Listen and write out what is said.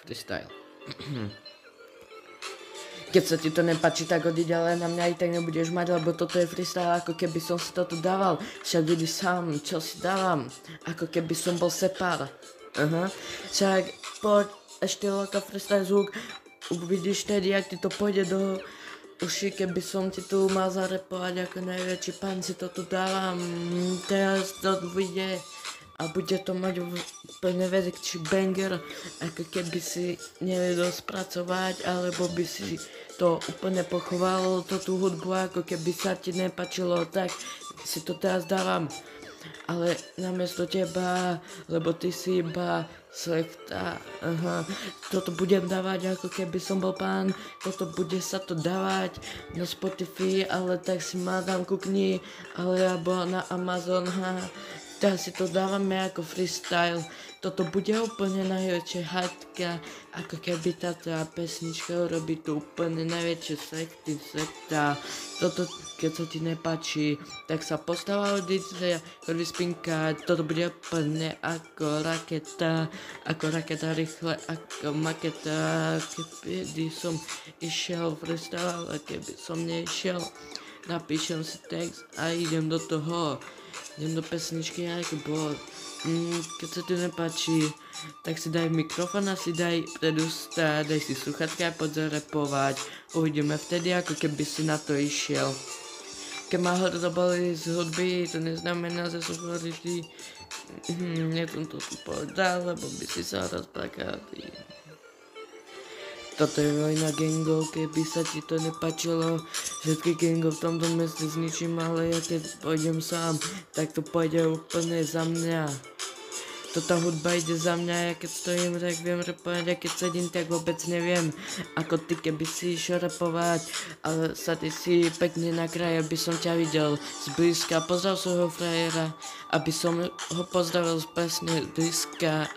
freestyle. Keď sa ti to nepáči, tak odi ďalej, na mňa i tak nebudeš mať, lebo toto je freestyle, ako keby som si to tu dával. Však vidíš sám, čo si dávam, ako keby som bol sepár. Však poď ešte veľká freestyle zvuk, uvidíš tedy, jak ti to pôjde do uši, keby som ti tu mal zarepovať ako najväčší pán, si to tu dávam. Teraz to vyjde. A bude to mať úplne väčší banger, ako keby si nevedel spracovať, alebo by si to úplne pochovalo, tú hudbu, ako keby sa ti nepáčilo, tak si to teraz dávam. Ale namiesto teba, lebo ty si iba slechta, toto budem dávať, ako keby som bol pán, toto bude sa to dávať na Spotify, ale tak si ma tam kukni, alebo na Amazon, teraz si to dávame ako freestyle. Toto bude úplne najväčšia hádka, ako keby táto pesnička urobí tu úplne najväčšie sekta. Toto, keď sa ti nepáči, tak sa postav audícia, chodí spinkať. Toto bude úplne ako raketa rýchle, ako maketa. Keby som išiel freestyle, ale keby som neišiel, napíšem si text a idem do toho. Idem do pesničky, ako bolo. Keď sa ti nepáči, tak si daj mikrofón a si daj pred ústa, daj si sluchatka a poď zarepovať. Uvidíme vtedy, ako keby si na to išiel. Keď ma hrdo boli z hudby, to neznamená, že sú chority. Nie som to tu povedal, lebo by si sa rozplakal. Toto je vojna gangov, keby sa ti to nepáčilo, všetky gangov v tomto meste zničím, ale ja keď pôjdem sám, tak to pôjde úplne za mňa. Toto hudba ide za mňa, ja keď stojím, tak viem rapovať, a keď sedím, tak vôbec neviem, ako ty, keby si išiel rapovať, ale sa ty si pekne na kraji, aby som ťa videl zblízka, pozdrav svojho frajera, aby som ho pozdravil z presne blízka.